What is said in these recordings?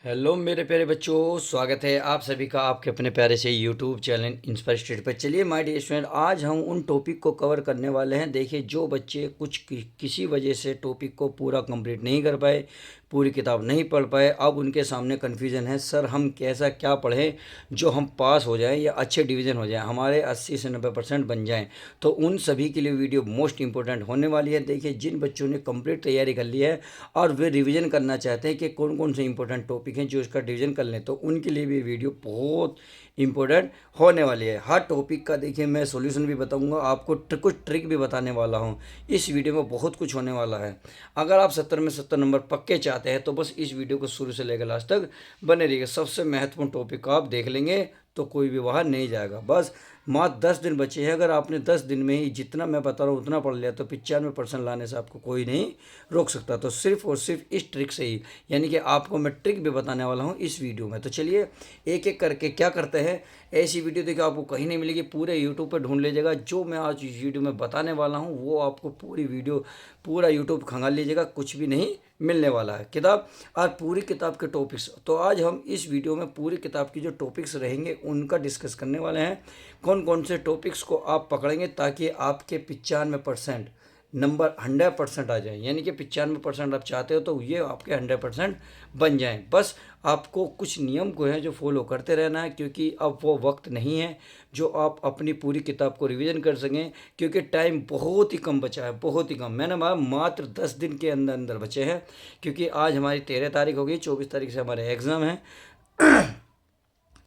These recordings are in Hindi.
हेलो मेरे प्यारे बच्चों, स्वागत है आप सभी का आपके अपने प्यारे से यूट्यूब चैनल इंस्पायर स्टडी पर। चलिए माय डियर स्टूडेंट, आज हम उन टॉपिक को कवर करने वाले हैं। देखिए, जो बच्चे किसी वजह से टॉपिक को पूरा कंप्लीट नहीं कर पाए, पूरी किताब नहीं पढ़ पाए, अब उनके सामने कन्फ्यूज़न है, सर हम कैसा क्या पढ़ें जो हम पास हो जाएं या अच्छे डिवीज़न हो जाएं, हमारे 80 से 90% बन जाएं। तो उन सभी के लिए वीडियो मोस्ट इंपॉर्टेंट होने वाली है। देखिए, जिन बच्चों ने कंप्लीट तैयारी कर ली है और वे रिवीजन करना चाहते हैं कि कौन कौन से इंपॉर्टेंट टॉपिक हैं जो इसका डिवीजन कर लें, तो उनके लिए भी वीडियो बहुत इंपॉर्टेंट होने वाली है। हर टॉपिक का देखिए मैं सॉल्यूशन भी बताऊंगा, आपको कुछ ट्रिक भी बताने वाला हूं। इस वीडियो में बहुत कुछ होने वाला है। अगर आप 70 में 70 नंबर पक्के चाहते हैं तो बस इस वीडियो को शुरू से लेकर लास्ट तक बने रहिएगा। सबसे महत्वपूर्ण टॉपिक आप देख लेंगे तो कोई भी बाहर नहीं जाएगा। बस मात्र 10 दिन बचे हैं। अगर आपने 10 दिन में ही जितना मैं बता रहा हूँ उतना पढ़ लिया तो 95% लाने से आपको कोई नहीं रोक सकता। तो सिर्फ और सिर्फ इस ट्रिक से ही, यानी कि आपको मैं ट्रिक भी बताने वाला हूँ इस वीडियो में। तो चलिए एक एक करके क्या करते हैं। ऐसी वीडियो देखिए आपको कहीं नहीं मिलेगी, पूरे यूट्यूब पर ढूंढ लीजिएगा। जो मैं आज इस वीडियो में बताने वाला हूँ वो आपको पूरी वीडियो पूरा यूट्यूब खंगाल लीजिएगा, कुछ भी नहीं मिलने वाला है। किताब और पूरी किताब के टॉपिक्स, तो आज हम इस वीडियो में पूरी किताब की जो टॉपिक्स रहेंगे उनका डिस्कस करने वाले हैं। कौन कौन से टॉपिक्स को आप पकड़ेंगे ताकि आपके 95% नंबर 100% आ जाए, यानी कि 95% आप चाहते हो तो ये आपके 100% बन जाएं। बस आपको कुछ नियम को है जो फॉलो करते रहना है, क्योंकि अब वो वक्त नहीं है जो आप अपनी पूरी किताब को रिवीजन कर सकें, क्योंकि टाइम बहुत ही कम बचा है, बहुत ही कम। मैंने मात्र 10 दिन के अंदर अंदर बचे हैं, क्योंकि आज हमारी 13 तारीख हो गई, 24 तारीख से हमारे एग्ज़ाम है।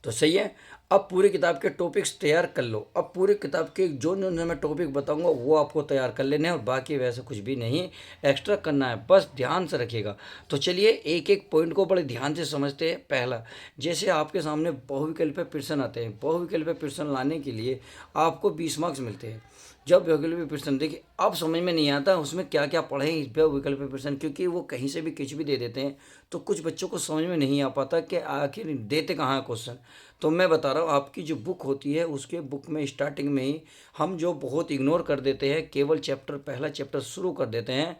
तो सही है। अब पूरी किताब के टॉपिक्स तैयार कर लो। अब पूरी किताब के जो जो मैं टॉपिक बताऊंगा वो आपको तैयार कर लेने हैं, और बाकी वैसे कुछ भी नहीं एक्स्ट्रा करना है, बस ध्यान से रखिएगा। तो चलिए एक एक पॉइंट को बड़े ध्यान से समझते हैं। पहला, जैसे आपके सामने बहुविकल्पीय प्रश्न आते हैं, बहुविकल्पीय प्रश्न लाने के लिए आपको 20 मार्क्स मिलते हैं। जब बहुविकल्पीय प्रश्न देखिए अब समझ में नहीं आता उसमें क्या क्या पढ़ें इस बहुविकल्पीय प्रश्न, क्योंकि वो कहीं से भी कुछ भी दे देते हैं, तो कुछ बच्चों को समझ में नहीं आ पाता कि आखिर देते कहाँ है क्वेश्चन। तो मैं बता रहा हूँ, आपकी जो बुक होती है उसके बुक में स्टार्टिंग में ही हम जो बहुत इग्नोर कर देते हैं, केवल पहला चैप्टर शुरू कर देते हैं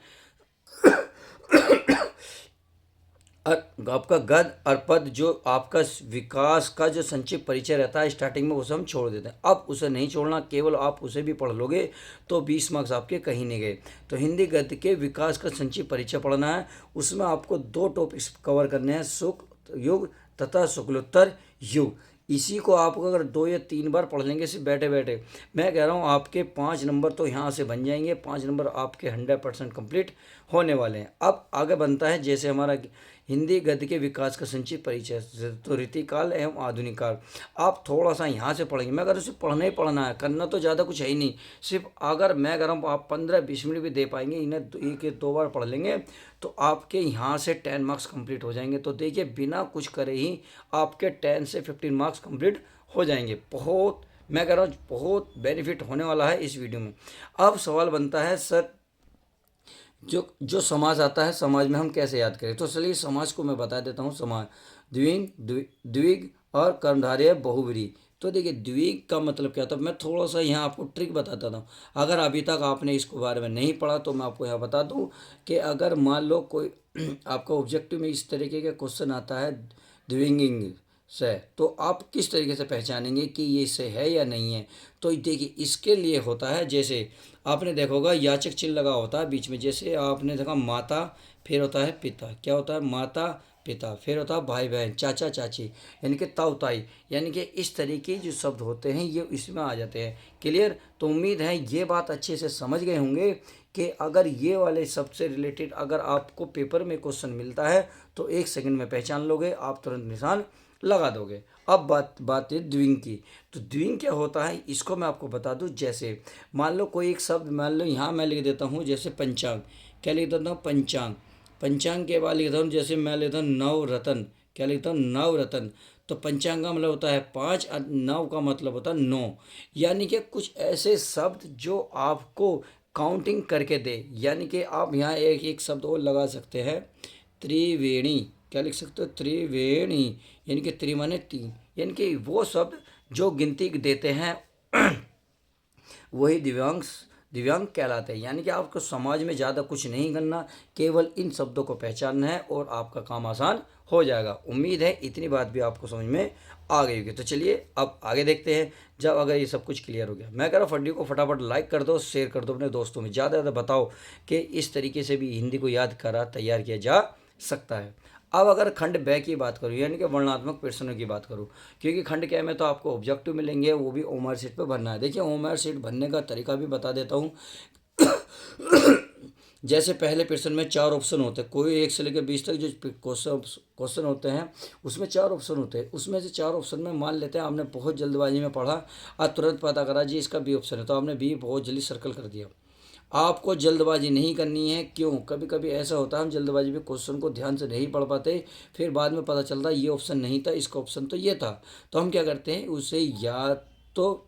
और आपका गद और पद जो आपका विकास का जो संक्षिप्त परिचय रहता है स्टार्टिंग में, उसे हम छोड़ देते हैं। अब उसे नहीं छोड़ना, केवल आप उसे भी पढ़ लोगे तो 20 मार्क्स आपके कहीं नहीं गए। तो हिंदी गद्य के विकास का संक्षिप्त परिचय पढ़ना है। उसमें आपको 2 टॉपिक्स कवर करने हैं, सुख युग तथा शुक्लोत्तर युग। इसी को आप अगर 2 या 3 बार पढ़ लेंगे सिर्फ बैठे बैठे, मैं कह रहा हूँ आपके 5 नंबर तो यहाँ से बन जाएंगे। 5 नंबर आपके 100% कंप्लीट होने वाले हैं। अब आगे बनता है जैसे हमारा हिंदी गद्य के विकास का संक्षिप्त परिचय, तो रीतिकाल एवं आधुनिक काल। आप थोड़ा सा यहाँ से पढ़ेंगे। मैं अगर उसे पढ़ना ही पढ़ना है, करना तो ज़्यादा कुछ है ही नहीं। सिर्फ अगर मैं अगर हम आप 15-20 मिनट भी दे पाएंगे, इन्हें एक या 2 बार पढ़ लेंगे तो आपके यहाँ से 10 मार्क्स कंप्लीट हो जाएंगे। तो देखिए बिना कुछ करे ही आपके 10 से 15 मार्क्स कंप्लीट हो जाएंगे। बहुत, मैं कह रहा हूँ बहुत बेनिफिट होने वाला है इस वीडियो में। अब सवाल बनता है, सर जो जो समाज आता है, समाज में हम कैसे याद करें। तो चलिए समाज को मैं बता देता हूँ। समाज द्विंग द्विग और कर्मधारय बहुव्रीहि। तो देखिए द्विग का मतलब क्या था, मैं थोड़ा सा यहाँ आपको ट्रिक बताता हूँ। अगर अभी तक आपने इसको बारे में नहीं पढ़ा तो मैं आपको यहाँ बता दूँ कि अगर मान लो कोई आपका ऑब्जेक्टिव में इस तरीके का क्वेश्चन आता है द्विंगिंग से, तो आप किस तरीके से पहचानेंगे कि ये से है या नहीं है। तो देखिए इसके लिए होता है, जैसे आपने देखा होगा याचक चिन्ह लगा होता है बीच में। जैसे आपने देखा माता, फिर होता है पिता, क्या होता है माता पिता, फिर होता है भाई बहन, चाचा चाची, यानी कि ताऊ ताई, यानी कि इस तरीके जो शब्द होते हैं ये इसमें आ जाते हैं। क्लियर। तो उम्मीद है ये बात अच्छे से समझ गए होंगे कि अगर ये वाले शब्द से रिलेटेड अगर आपको पेपर में क्वेश्चन मिलता है तो 1 सेकंड में पहचान लोगे, आप तुरंत निशान लगा दोगे। अब बात है द्विंग की। तो द्विंग क्या होता है इसको मैं आपको बता दूं। जैसे मान लो कोई एक शब्द, मान लो यहाँ मैं लिख देता हूँ जैसे पंचांग, क्या लिख देता हूँ पंचांग। पंचांग के बाद लिखता हूँ जैसे मैं लिखता हूँ नवरत्न, क्या लिखता हूँ नवरत्न। तो पंचांग का मतलब होता है 5 और नव का मतलब होता है 9। यानी कि कुछ ऐसे शब्द जो आपको काउंटिंग करके दे, यानी कि आप यहाँ एक एक शब्द और लगा सकते हैं त्रिवेणी, क्या लिख सकते हो त्रिवेणी, यानी कि त्रि माने 3, यानी कि वो शब्द जो गिनती देते हैं वही दिव्यांश दिव्यांग कहलाते हैं। यानी कि आपको समाज में ज़्यादा कुछ नहीं करना, केवल इन शब्दों को पहचानना है और आपका काम आसान हो जाएगा। उम्मीद है इतनी बात भी आपको समझ में आ गई होगी। तो चलिए अब आगे देखते हैं। जब अगर ये सब कुछ क्लियर हो गया, मैं कह रहा हूँ वीडियो को फटाफट लाइक कर दो, शेयर कर दो अपने दोस्तों में, ज़्यादा ज़्यादा बताओ कि इस तरीके से भी हिंदी को याद करा तैयार किया जा सकता है। अब अगर खंड ब की बात करूँ, यानी कि वर्णनात्मक प्रश्नों की बात करूँ, क्योंकि खंड क्या में तो आपको ऑब्जेक्टिव मिलेंगे, वो भी ओएमआर शीट पे भरना है। देखिए ओएमआर शीट भरने का तरीका भी बता देता हूँ। जैसे पहले प्रश्न में 4 ऑप्शन होते हैं, कोई 1 से लेकर 20 तक जो क्वेश्चन होते हैं उसमें 4 ऑप्शन होते हैं। उसमें से 4 ऑप्शन में मान लेते हैं आपने बहुत जल्दबाजी में पढ़ा और तुरंत पता करा जी इसका बी ऑप्शन है, तो आपने बी बहुत जल्दी सर्कल कर दिया। आपको जल्दबाजी नहीं करनी है। क्यों? कभी कभी ऐसा होता है हम जल्दबाजी में क्वेश्चन को ध्यान से नहीं पढ़ पाते, फिर बाद में पता चलता ये ऑप्शन नहीं था, इसका ऑप्शन तो ये था। तो हम क्या करते हैं, उसे या तो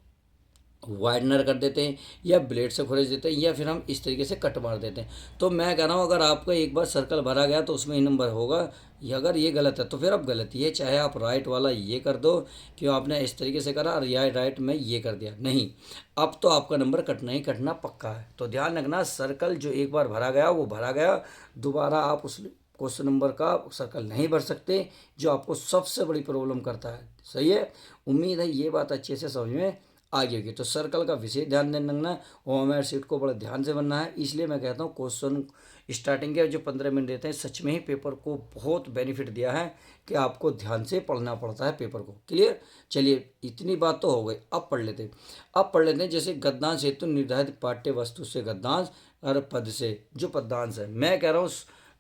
वाइडनर कर देते हैं या ब्लेड से खुरेच देते हैं या फिर हम इस तरीके से कट मार देते हैं। तो मैं कह रहा हूँ अगर आपका एक बार सर्कल भरा गया तो उसमें ही नंबर होगा, या अगर ये गलत है तो फिर अब गलत ही है, चाहे आप राइट वाला ये कर दो क्यों आपने इस तरीके से करा और या राइट में ये कर दिया, नहीं, अब तो आपका नंबर कटना ही कटना पक्का है। तो ध्यान रखना, सर्कल जो एक बार भरा गया वो भरा गया, दोबारा आप उस क्वेश्चन नंबर का सर्कल नहीं भर सकते, जो आपको सबसे बड़ी प्रॉब्लम करता है। सही है, उम्मीद है ये बात अच्छे से समझ में आ गई होगी। तो सर्कल का विशेष ध्यान देना रखना है, ओएमआर शीट को बड़ा ध्यान से बनना है। इसलिए मैं कहता हूँ क्वेश्चन स्टार्टिंग के जो 15 मिनट देते हैं सच में ही पेपर को बहुत बेनिफिट दिया है कि आपको ध्यान से पढ़ना पड़ता है पेपर को। क्लियर? चलिए इतनी बात तो हो गई, अब पढ़ लेते हैं। अब पढ़ लेते हैं जैसे गद्यांश हेतु निर्धारित पाठ्य वस्तु से गद्यांश और पद से जो पद्यांश है। मैं कह रहा हूँ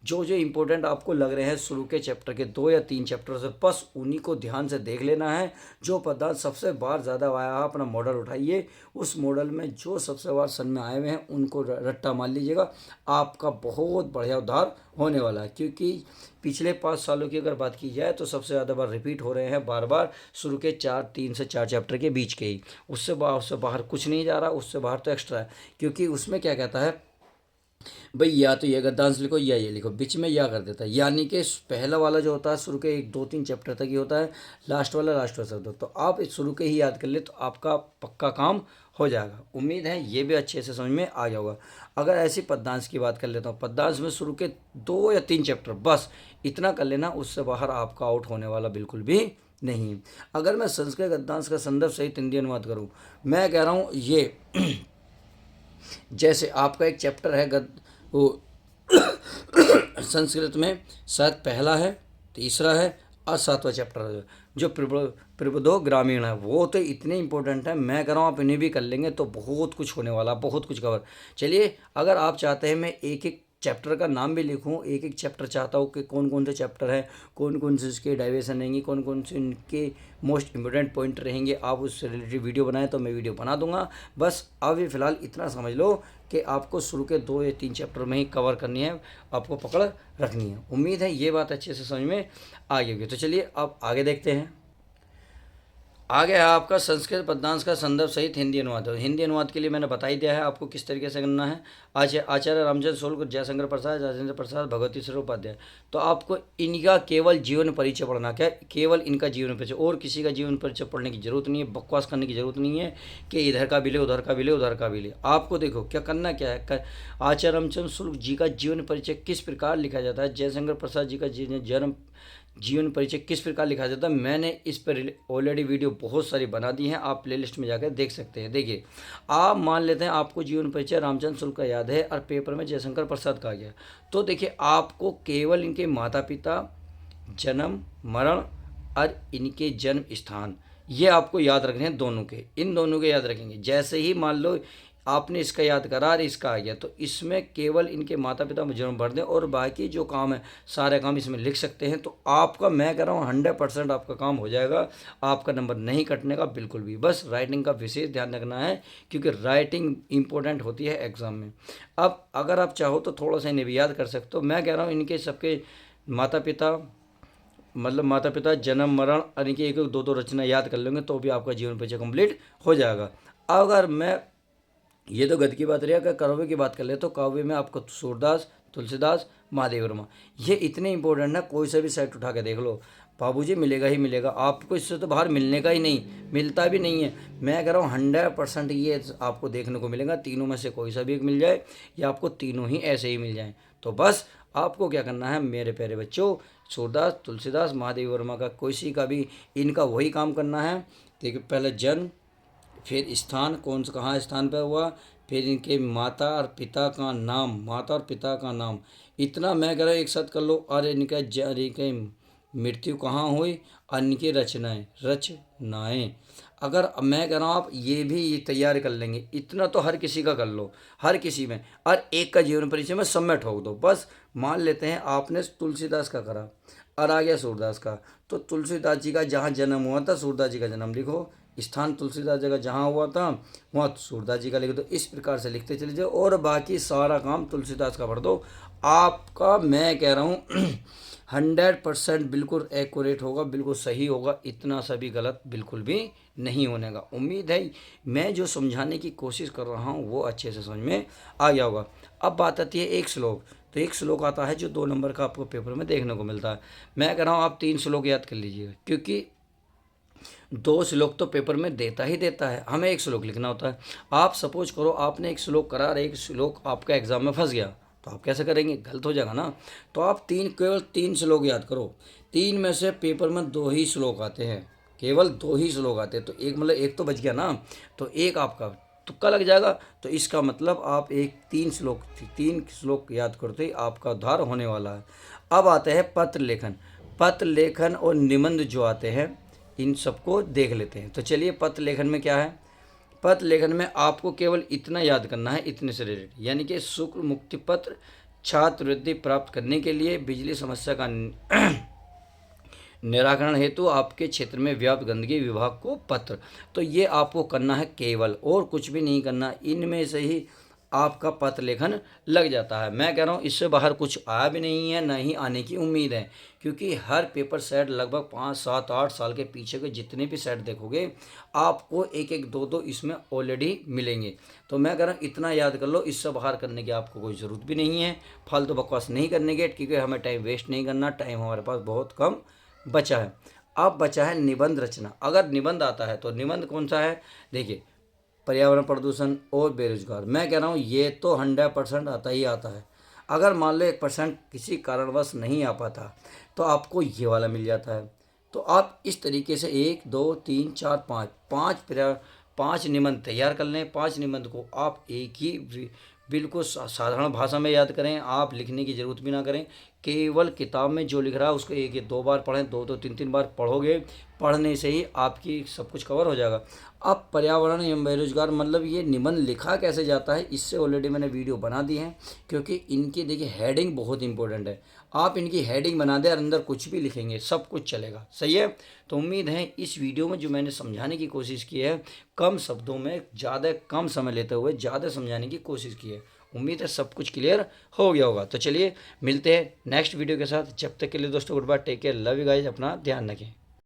जो जो इंपॉर्टेंट आपको लग रहे हैं शुरू के चैप्टर के 2 या 3 चैप्टर से, बस उन्हीं को ध्यान से देख लेना है। जो पदार्थ सबसे बार ज़्यादा आया है अपना मॉडल उठाइए, उस मॉडल में जो सबसे बार सन में आए हुए हैं उनको रट्टा मान लीजिएगा, आपका बहुत बढ़िया उद्धार होने वाला है। क्योंकि पिछले 5 सालों की अगर बात की जाए तो सबसे ज़्यादा बार रिपीट हो रहे हैं, बार बार शुरू के 3 से 4 चैप्टर के बीच के ही, उससे बाहर कुछ नहीं जा रहा, उससे बाहर तो एक्स्ट्रा है। क्योंकि उसमें क्या कहता है भाई, या तो ये गद्यांश लिखो या ये लिखो, बीच में या कर देता है। यानी कि पहला वाला जो होता है शुरू के 1 2 3 चैप्टर तक ही होता है, लास्ट वाला लास्ट वाला शब्द। तो आप इस शुरू के ही याद कर ले तो आपका पक्का काम हो जाएगा। उम्मीद है ये भी अच्छे से समझ में आ गया होगा। अगर ऐसी पद्यांश की बात कर लेता हूँ, पद्यांश में शुरू के 2 या 3 चैप्टर, बस इतना कर लेना, उससे बाहर आपका आउट होने वाला बिल्कुल भी नहीं। अगर मैं संस्कृत गद्यांश का संदर्भ सहित हिंदी अनुवाद करूँ, मैं कह रहा हूँ ये जैसे आपका एक चैप्टर है वो संस्कृत में शायद पहला है, तीसरा है और 7वां चैप्टर है जो प्रबोधो ग्रामीण है, वो तो इतने इंपॉर्टेंट है। मैं कह रहा हूँ आप इन्हें भी कर लेंगे तो बहुत कुछ होने वाला, बहुत कुछ कवर। चलिए अगर आप चाहते हैं मैं एक एक चैप्टर का नाम भी लिखूं, एक एक चैप्टर चाहता हूँ कि कौन कौन से चैप्टर हैं, कौन कौन से इसके डाइवर्सन रहेंगे, कौन कौन से इनके मोस्ट इंपॉर्टेंट पॉइंट रहेंगे, आप उससे रिलेटेड वीडियो बनाएं तो मैं वीडियो बना दूंगा। बस अभी फ़िलहाल इतना समझ लो कि आपको शुरू के 2 या 3 चैप्टर में ही कवर करनी है, आपको पकड़ रखनी है। उम्मीद है ये बात अच्छे से समझ में आ गई होगी। तो चलिए अब आगे देखते हैं। आगे है आपका संस्कृत पद्यांश का संदर्भ सहित हिंदी अनुवाद। हिंदी अनुवाद के लिए मैंने बता ही दिया है आपको किस तरीके से करना है। आचार्य रामचंद्र शुक्ल, जयशंकर प्रसाद, राजेंद्र प्रसाद, भगवती श्री उपाध्याय। तो आपको इनका केवल जीवन परिचय पढ़ना, क्या केवल इनका जीवन परिचय, और किसी का जीवन परिचय पढ़ने की जरूरत नहीं है, बकवास करने की जरूरत नहीं है कि इधर का भी ले उधर का भी ले उधर का भी ले। आपको देखो क्या करना क्या है, आचार्य रामचंद्र शुक्ल जी का जीवन परिचय किस प्रकार लिखा जाता है, जयशंकर प्रसाद जी का जीवन परिचय किस प्रकार लिखा जाता है, मैंने इस पर ऑलरेडी वीडियो बहुत सारी बना दी हैं, आप प्लेलिस्ट में जाकर देख सकते हैं। देखिए आप मान लेते हैं आपको जीवन परिचय रामचंद्र शुक्ल का याद है और पेपर में जयशंकर प्रसाद का आ गया, तो देखिए आपको केवल इनके माता पिता, जन्म, मरण और इनके जन्म स्थान ये आपको याद रखने हैं, दोनों के, इन दोनों के याद रखेंगे। जैसे ही मान लो आपने इसका याद करा और इसका आ गया, तो इसमें केवल इनके माता पिता में जन्म भर दें और बाकी जो काम है सारे काम इसमें लिख सकते हैं। तो आपका मैं कह रहा हूँ 100% आपका काम हो जाएगा, आपका नंबर नहीं कटने का बिल्कुल भी। बस राइटिंग का विशेष ध्यान रखना है क्योंकि राइटिंग इंपॉर्टेंट होती है एग्ज़ाम में। अब अगर आप चाहो तो थोड़ा सा इन्हें भी याद कर सकते हो। मैं कह रहा हूँ इनके सबके माता पिता, जन्म, मरण और इनकी 1-2 रचना याद कर लेंगे तो भी आपका जीवन परिचय कंप्लीट हो जाएगा। अगर मैं ये तो गद्य की बात रही, अगर काव्य की बात कर ले तो काव्य में आपको सूरदास, तुलसीदास, महादेव वर्मा ये इतने इंपॉर्टेंट है, कोई सा भी सेट उठा के देख लो, बाबूजी मिलेगा ही मिलेगा, आपको इससे तो बाहर मिलने का ही नहीं, मिलता भी नहीं है। मैं कह रहा हूँ 100% ये आपको देखने को मिलेगा, तीनों में से कोई सा भी एक मिल जाए या आपको तीनों ही ऐसे ही मिल जाएं। तो बस आपको क्या करना है मेरे प्यारे बच्चों, सूरदास, तुलसीदास, महादेवी वर्मा का किसी का भी इनका वही काम करना है। देखिए पहले जन्म, फिर स्थान, कौन सा कहाँ स्थान पर हुआ, फिर इनके माता और पिता का नाम, माता और पिता का नाम, इतना मैं कह रहा हूँ एक साथ कर लो। और इनके मृत्यु कहाँ हुई, और इनकी रचनाएं। अगर मैं कह रहा हूँ आप ये तैयार कर लेंगे, इतना तो हर किसी का कर लो, हर किसी में, और एक का जीवन परिचय में सब में ठोक दो। बस मान लेते हैं आपने तुलसीदास का करा और आ गया सूरदास का, तो तुलसीदास जी का जहाँ जन्म हुआ था सूरदास जी का जन्म लिखो, स्थान तुलसीदास जगह जहाँ हुआ था वहाँ सूरदास जी का लिख दो। इस प्रकार से लिखते चले जाओ और बाकी सारा काम तुलसीदास का भर दो। आपका मैं कह रहा हूँ 100% बिल्कुल एक्यूरेट होगा, बिल्कुल सही होगा, इतना सा भी गलत बिल्कुल भी नहीं होने का। उम्मीद है मैं जो समझाने की कोशिश कर रहा हूँ वो अच्छे से समझ में आ गया होगा। अब बात आती है एक श्लोक, तो एक श्लोक आता है जो 2 नंबर का आपको पेपर में देखने को मिलता है। मैं कह रहा हूँ आप 3 श्लोक याद कर लीजिएगा, क्योंकि 2 श्लोक तो पेपर में देता ही देता है, हमें एक श्लोक लिखना होता है। आप सपोज करो आपने एक श्लोक करा और एक श्लोक आपका एग्जाम में फंस गया, तो आप कैसे करेंगे, गलत हो जाएगा ना। तो आप केवल 3 श्लोक याद करो, 3 में से पेपर में 2 ही श्लोक आते हैं, केवल 2 ही श्लोक आते हैं। तो एक मतलब एक तो बच गया ना, तो एक आपका तुक्का लग जाएगा। तो इसका मतलब आप 3 श्लोक याद करते ही आपका उद्धार होने वाला है। अब आते हैं पत्र लेखन। पत्र लेखन और निबंध जो आते हैं इन सबको देख लेते हैं। तो चलिए पत्र लेखन में क्या है। पत्र लेखन में आपको केवल इतना याद करना है, इतने से रिलेटेड, यानी कि शुक्र मुक्ति पत्र, छात्रवृत्ति प्राप्त करने के लिए, बिजली समस्या का निराकरण हेतु आपके क्षेत्र में व्याप्त गंदगी विभाग को पत्र। तो ये आपको करना है केवल, और कुछ भी नहीं करना, इनमें से ही आपका पत्र लेखन लग जाता है। मैं कह रहा हूँ इससे बाहर कुछ आया भी नहीं है, ना ही आने की उम्मीद है, क्योंकि हर पेपर सेट लगभग 5, 7, 8 साल के पीछे के जितने भी सेट देखोगे आपको 1, 1, 2, 2 इसमें ऑलरेडी मिलेंगे। तो मैं कह रहा हूँ इतना याद कर लो, इससे बाहर करने की आपको कोई ज़रूरत भी नहीं है, फालतू बकवास नहीं करने के, क्योंकि हमें टाइम वेस्ट नहीं करना, टाइम हमारे पास बहुत कम बचा है। अब बचा है निबंध रचना। अगर निबंध आता है तो निबंध कौन सा है, देखिए पर्यावरण प्रदूषण और बेरोजगार। मैं कह रहा हूँ ये तो 100% आता ही आता है। अगर मान लो 1% किसी कारणवश नहीं आ पाता तो आपको ये वाला मिल जाता है। तो आप इस तरीके से 1, 2, 3, 4, 5 5 निबंध तैयार कर लें। 5 निबंध को आप एक ही बिल्कुल साधारण भाषा में याद करें, आप लिखने की ज़रूरत भी ना करें, केवल किताब में जो लिख रहा है उसको 1 या 2 बार पढ़ें, 2, 3 बार पढ़ोगे, पढ़ने से ही आपकी सब कुछ कवर हो जाएगा। अब पर्यावरण एवं बेरोजगार मतलब ये निबंध लिखा कैसे जाता है, इससे ऑलरेडी मैंने वीडियो बना दी है, क्योंकि इनकी देखिए हेडिंग बहुत इंपॉर्टेंट है। आप इनकी हेडिंग बना दें और अंदर कुछ भी लिखेंगे सब कुछ चलेगा, सही है। तो उम्मीद है इस वीडियो में जो मैंने समझाने की कोशिश की है, कम शब्दों में ज़्यादा कम समय लेते हुए ज़्यादा समझाने की कोशिश की है। उम्मीद है सब कुछ क्लियर हो गया होगा। तो चलिए मिलते हैं नेक्स्ट वीडियो के साथ, जब तक के लिए दोस्तों good bye, take care, love you guys, अपना ध्यान रखें।